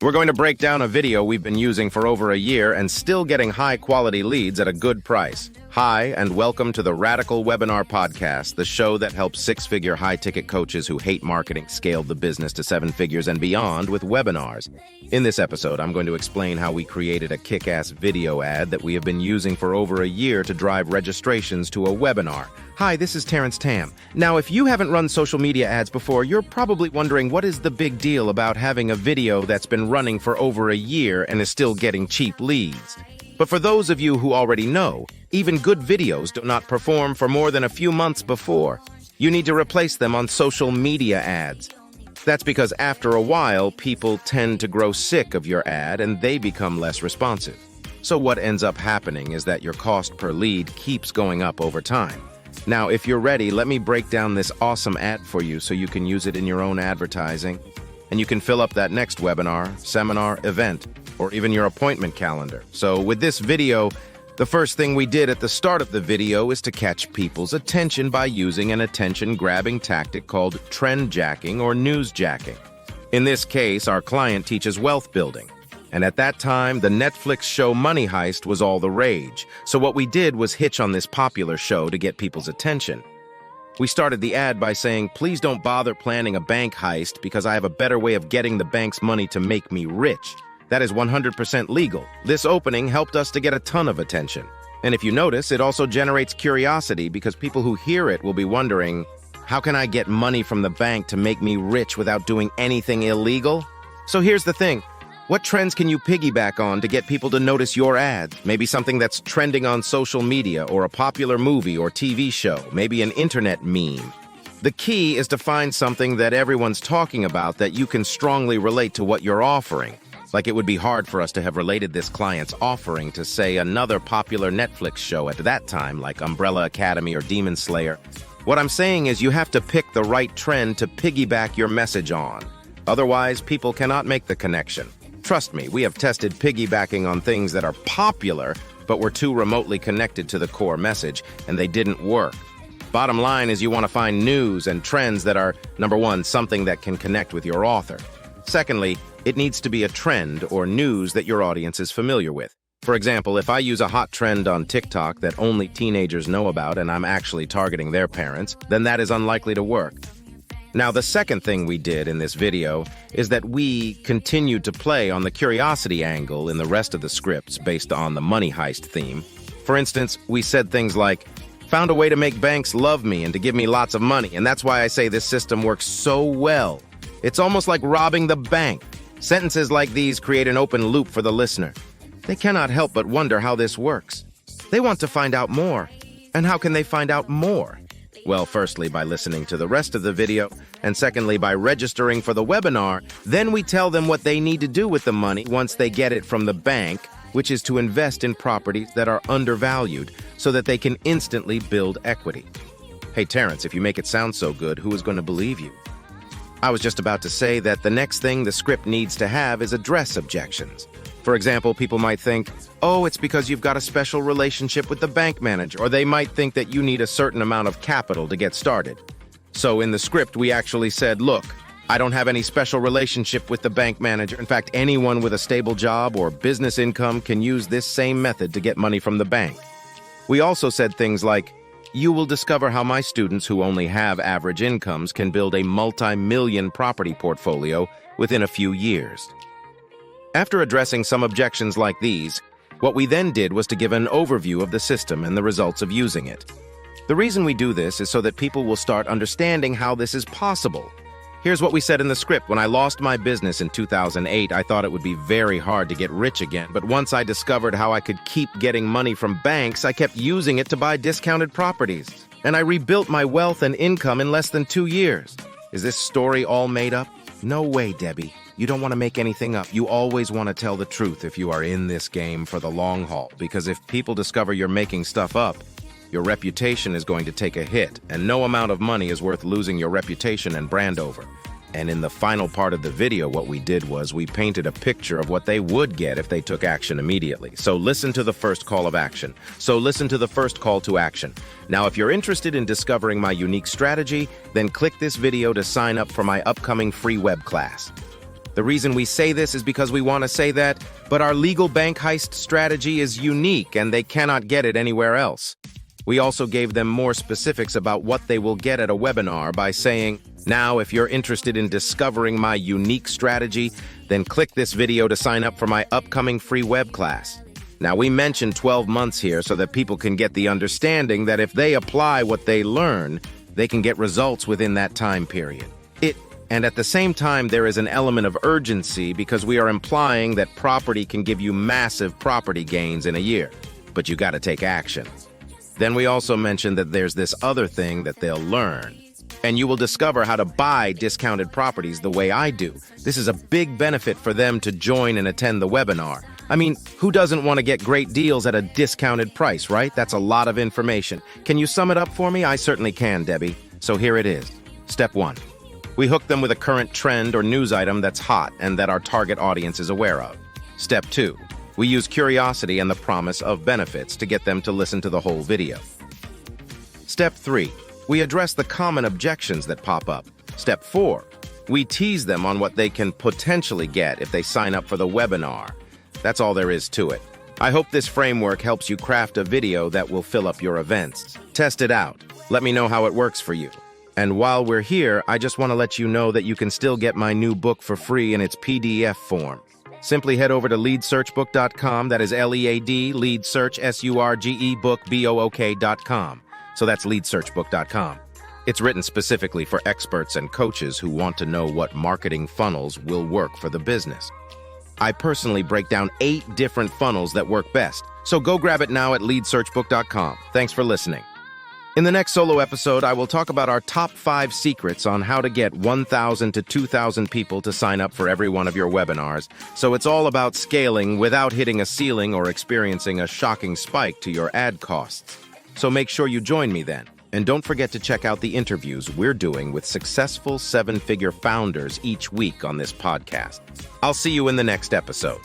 We're going to break down a video we've been using for over a year and still getting high-quality leads at a good price. Hi, and welcome to the Radical Webinar Podcast, the show that helps six-figure high-ticket coaches who hate marketing scale the business to seven figures and beyond with webinars. In this episode, I'm going to explain how we created a kick-ass video ad that we have been using for over a year to drive registrations to a webinar. Hi, this is Terence Tam. Now, if you haven't run social media ads before, you're probably wondering what is the big deal about having a video that's been running for over a year and is still getting cheap leads. But for those of you who already know, even good videos do not perform for more than a few months before. You need to replace them on social media ads. That's because after a while, people tend to grow sick of your ad and they become less responsive. So what ends up happening is that your cost per lead keeps going up over time. Now, if you're ready, let me break down this awesome ad for you so you can use it in your own advertising. And you can fill up that next webinar, seminar, event, or even your appointment calendar. So with this video, the first thing we did at the start of the video is to catch people's attention by using an attention-grabbing tactic called trendjacking or newsjacking. In this case, our client teaches wealth building. And at that time, the Netflix show Money Heist was all the rage. So what we did was hitch on this popular show to get people's attention. We started the ad by saying, "Please don't bother planning a bank heist because I have a better way of getting the bank's money to make me rich. That is 100% legal." This opening helped us to get a ton of attention. And if you notice, it also generates curiosity because people who hear it will be wondering, how can I get money from the bank to make me rich without doing anything illegal? So here's the thing. What trends can you piggyback on to get people to notice your ad? Maybe something that's trending on social media or a popular movie or TV show, maybe an internet meme. The key is to find something that everyone's talking about that you can strongly relate to what you're offering. Like it would be hard for us to have related this client's offering to, say, another popular Netflix show at that time, like Umbrella Academy or Demon Slayer. What I'm saying is you have to pick the right trend to piggyback your message on. Otherwise, people cannot make the connection. Trust me, we have tested piggybacking on things that are popular, but were too remotely connected to the core message, and they didn't work. Bottom line is you want to find news and trends that are, number one, something that can connect with your author. Secondly, it needs to be a trend or news that your audience is familiar with. For example, if I use a hot trend on TikTok that only teenagers know about and I'm actually targeting their parents, then that is unlikely to work. Now, the second thing we did in this video is that we continued to play on the curiosity angle in the rest of the scripts based on the money heist theme. For instance, we said things like, "Found a way to make banks love me and to give me lots of money, and that's why I say this system works so well. It's almost like robbing the bank." Sentences like these create an open loop for the listener. They cannot help but wonder how this works. They want to find out more. And how can they find out more? Well, firstly, by listening to the rest of the video, and secondly, by registering for the webinar. Then we tell them what they need to do with the money once they get it from the bank, which is to invest in properties that are undervalued so that they can instantly build equity. Hey, Terrence, if you make it sound so good, who is going to believe you? I was just about to say that the next thing the script needs to have is address objections. For example, people might think, oh, it's because you've got a special relationship with the bank manager, or they might think that you need a certain amount of capital to get started. So in the script, we actually said, look, I don't have any special relationship with the bank manager. In fact, anyone with a stable job or business income can use this same method to get money from the bank. We also said things like, you will discover how my students who only have average incomes can build a multi-million property portfolio within a few years. After addressing some objections like these, what we then did was to give an overview of the system and the results of using it. The reason we do this is so that people will start understanding how this is possible. Here's what we said in the script. When I lost my business in 2008, I thought it would be very hard to get rich again. But once I discovered how I could keep getting money from banks, I kept using it to buy discounted properties. And I rebuilt my wealth and income in less than 2 years. Is this story all made up? No way, Debbie. You don't want to make anything up. You always want to tell the truth if you are in this game for the long haul. Because if people discover you're making stuff up, your reputation is going to take a hit, and no amount of money is worth losing your reputation and brand over. And in the final part of the video, what we did was we painted a picture of what they would get if they took action immediately. So listen to the first call to action. Now, if you're interested in discovering my unique strategy, then click this video to sign up for my upcoming free web class. The reason we say this is because we want to say that, but our legal bank heist strategy is unique and they cannot get it anywhere else. We also gave them more specifics about what they will get at a webinar by saying, now, if you're interested in discovering my unique strategy, then click this video to sign up for my upcoming free web class. Now, we mentioned 12 months here so that people can get the understanding that if they apply what they learn, they can get results within that time period. And at the same time, there is an element of urgency because we are implying that property can give you massive property gains in a year, but you got to take action. Then we also mentioned that there's this other thing that they'll learn. And you will discover how to buy discounted properties the way I do. This is a big benefit for them to join and attend the webinar. I mean, who doesn't want to get great deals at a discounted price, right? That's a lot of information. Can you sum it up for me? I certainly can, Debbie. So here it is. Step 1. We hook them with a current trend or news item that's hot and that our target audience is aware of. Step 2. We use curiosity and the promise of benefits to get them to listen to the whole video. Step 3. We address the common objections that pop up. Step 4. We tease them on what they can potentially get if they sign up for the webinar. That's all there is to it. I hope this framework helps you craft a video that will fill up your events. Test it out. Let me know how it works for you. And while we're here, I just want to let you know that you can still get my new book for free in its PDF form. Simply head over to leadsearchbook.com. That is LEAD, lead search, SURGE, book, BOOK.com. So that's leadsearchbook.com. It's written specifically for experts and coaches who want to know what marketing funnels will work for the business. I personally break down 8 different funnels that work best. So go grab it now at leadsearchbook.com. Thanks for listening. In the next solo episode, I will talk about our top 5 secrets on how to get 1,000 to 2,000 people to sign up for every one of your webinars. So it's all about scaling without hitting a ceiling or experiencing a shocking spike to your ad costs. So make sure you join me then. And don't forget to check out the interviews we're doing with successful 7-figure founders each week on this podcast. I'll see you in the next episode.